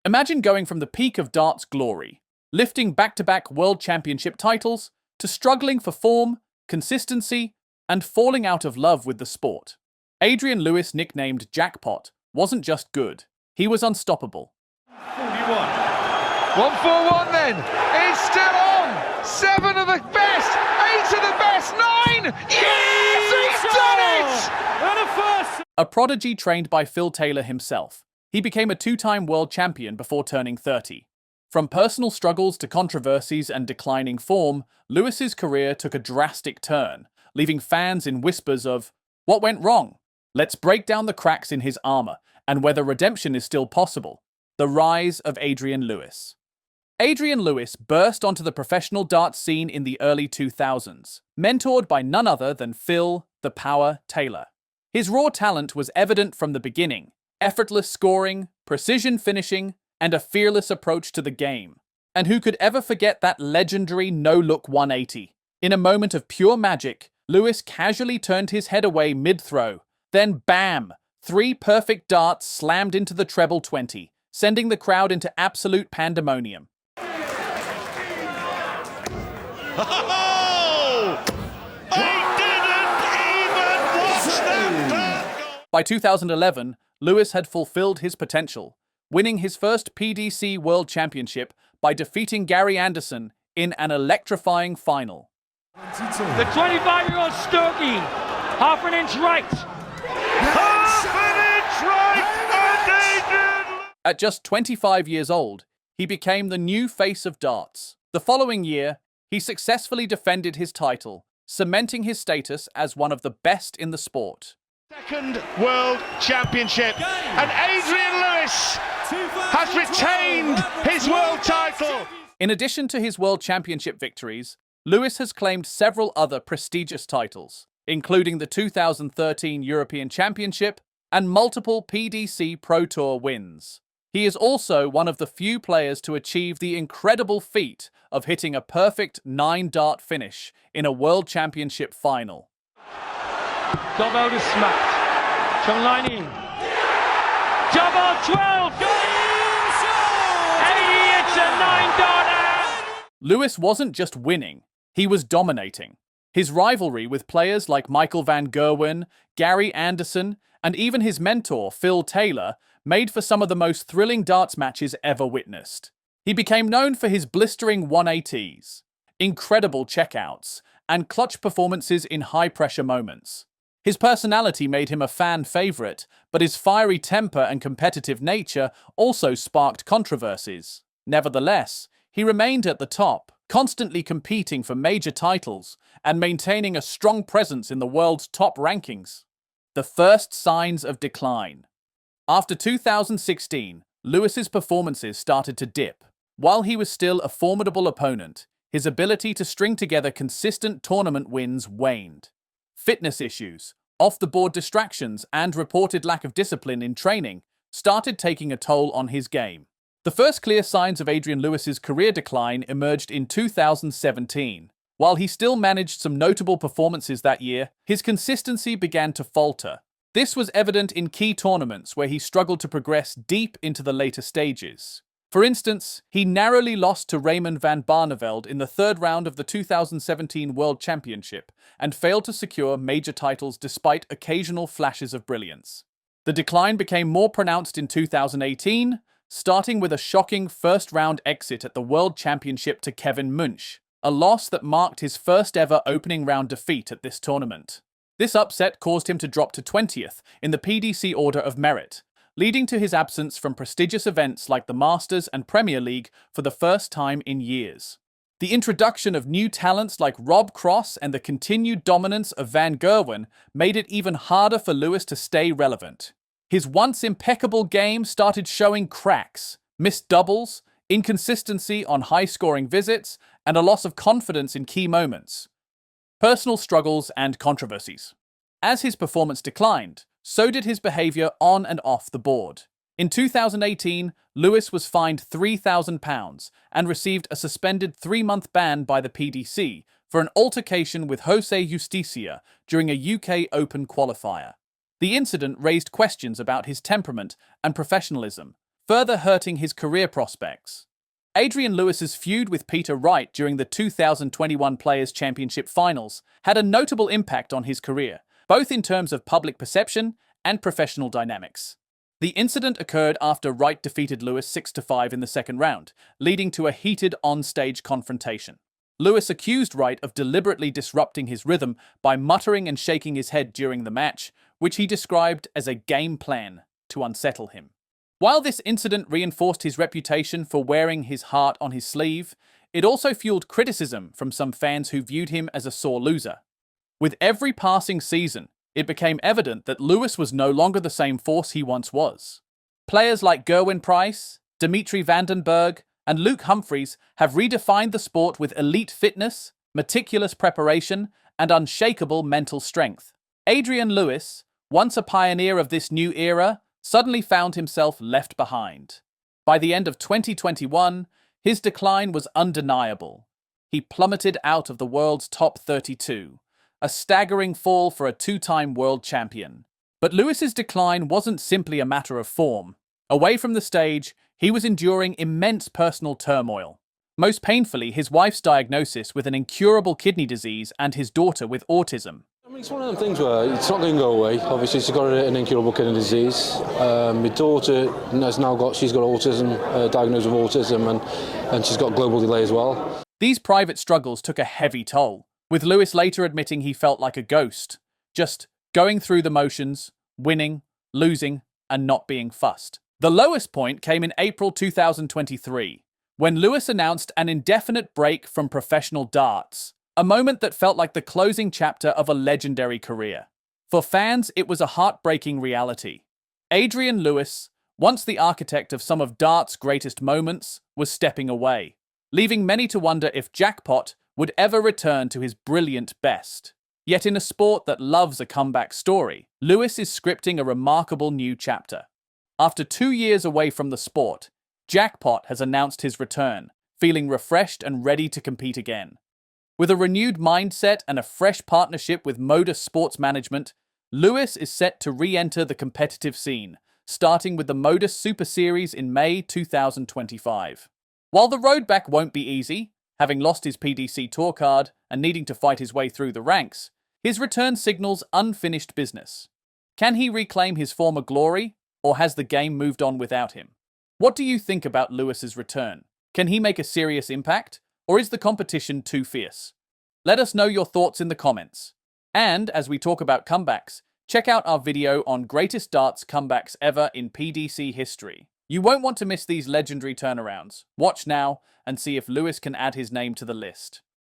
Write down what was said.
Imagine going from the peak of darts glory, lifting back-to-back world championship titles, to struggling for form, consistency, and falling out of love with the sport. Adrian Lewis, nicknamed Jackpot, wasn't just good, he was unstoppable. 41. 141 then. It's still on. 7 of the best. 8 of the best. 9. Yes, he's done it. And a first. A prodigy trained by Phil Taylor himself, he became a 2-time world champion before turning 30. From personal struggles to controversies and declining form, Lewis's career took a drastic turn, leaving fans in whispers of, "What went wrong?" Let's break down the cracks in his armor and whether redemption is still possible. The rise of Adrian Lewis. Adrian Lewis burst onto the professional darts scene in the early 2000s, mentored by none other than Phil "the Power" Taylor. His raw talent was evident from the beginning: effortless scoring, precision finishing, and a fearless approach to the game. And who could ever forget that legendary no-look 180? In a moment of pure magic, Lewis casually turned his head away mid-throw. Then bam! 3 perfect darts slammed into the treble 20, sending the crowd into absolute pandemonium. Oh! I didn't even watch that! By 2011, Lewis had fulfilled his potential, winning his first PDC World Championship by defeating Gary Anderson in an electrifying final. The 25-year-old Stokey, half an inch right. Half an inch right, and At just 25 years old, he became the new face of darts. The following year, he successfully defended his title, cementing his status as one of the best in the sport. Second World Championship, and Adrian Lewis has retained his world title. In addition to his World Championship victories, Lewis has claimed several other prestigious titles, including the 2013 European Championship and multiple PDC Pro Tour wins. He is also one of the few players to achieve the incredible feat of hitting a perfect 9-dart finish in a World Championship final. Top out is smacked. Chung line in. Double 12. Eddie, it's a 9-dart. Lewis wasn't just winning, he was dominating. His rivalry with players like Michael van Gerwen, Gary Anderson, and even his mentor, Phil Taylor, made for some of the most thrilling darts matches ever witnessed. He became known for his blistering 180s, incredible checkouts, and clutch performances in high-pressure moments. His personality made him a fan favorite, but his fiery temper and competitive nature also sparked controversies. Nevertheless, he remained at the top, constantly competing for major titles and maintaining a strong presence in the world's top rankings. The first signs of decline. After 2016, Lewis's performances started to dip. While he was still a formidable opponent, his ability to string together consistent tournament wins waned. Fitness issues, off-the-board distractions, and reported lack of discipline in training started taking a toll on his game. The first clear signs of Adrian Lewis's career decline emerged in 2017. While he still managed some notable performances that year, his consistency began to falter. This was evident in key tournaments where he struggled to progress deep into the later stages. For instance, he narrowly lost to Raymond van Barneveld in the 3rd round of the 2017 World Championship and failed to secure major titles despite occasional flashes of brilliance. The decline became more pronounced in 2018, starting with a shocking first-round exit at the World Championship to Kevin Munch, a loss that marked his first ever opening round defeat at this tournament. This upset caused him to drop to 20th in the PDC Order of Merit, leading to his absence from prestigious events like the Masters and Premier League for the first time in years. The introduction of new talents like Rob Cross and the continued dominance of Van Gerwen made it even harder for Lewis to stay relevant. His once impeccable game started showing cracks, missed doubles, inconsistency on high-scoring visits, and a loss of confidence in key moments. Personal struggles and controversies. As his performance declined, so did his behavior on and off the board. In 2018, Lewis was fined £3,000 and received a suspended 3-month ban by the PDC for an altercation with Jose Justicia during a UK Open qualifier. The incident raised questions about his temperament and professionalism, further hurting his career prospects. Adrian Lewis's feud with Peter Wright during the 2021 Players' Championship Finals had a notable impact on his career, both in terms of public perception and professional dynamics. The incident occurred after Wright defeated Lewis 6-5 in the second round, leading to a heated on-stage confrontation. Lewis accused Wright of deliberately disrupting his rhythm by muttering and shaking his head during the match, which he described as a game plan to unsettle him. While this incident reinforced his reputation for wearing his heart on his sleeve, it also fueled criticism from some fans who viewed him as a sore loser. With every passing season, it became evident that Lewis was no longer the same force he once was. Players like Gerwyn Price, Dimitri Vandenberg, and Luke Humphries have redefined the sport with elite fitness, meticulous preparation, and unshakable mental strength. Adrian Lewis, once a pioneer of this new era, suddenly found himself left behind. By the end of 2021, his decline was undeniable. He plummeted out of the world's top 32, a staggering fall for a two-time world champion. But Lewis's decline wasn't simply a matter of form. Away from the stage, he was enduring immense personal turmoil. Most painfully, his wife's diagnosis with an incurable kidney disease and his daughter with autism. I mean, it's one of them things where it's not going to go away. Obviously, she's got an incurable kidney disease. My daughter has now she's got autism, diagnosed with autism, and she's got global delay as well. These private struggles took a heavy toll, with Lewis later admitting he felt like a ghost, just going through the motions, winning, losing, and not being fussed. The lowest point came in April 2023, when Lewis announced an indefinite break from professional darts, a moment that felt like the closing chapter of a legendary career. For fans, it was a heartbreaking reality. Adrian Lewis, once the architect of some of darts' greatest moments, was stepping away, leaving many to wonder if Jackpot would ever return to his brilliant best. Yet in a sport that loves a comeback story, Lewis is scripting a remarkable new chapter. After 2 years away from the sport, Jackpot has announced his return, feeling refreshed and ready to compete again. With a renewed mindset and a fresh partnership with MODUS Sports Management, Lewis is set to re-enter the competitive scene, starting with the MODUS Super Series in May 2025. While the road back won't be easy, having lost his PDC tour card and needing to fight his way through the ranks, his return signals unfinished business. Can he reclaim his former glory, or has the game moved on without him? What do you think about Lewis's return? Can he make a serious impact, or is the competition too fierce? Let us know your thoughts in the comments. And as we talk about comebacks, check out our video on greatest darts comebacks ever in PDC history. You won't want to miss these legendary turnarounds. Watch now and see if Lewis can add his name to the list.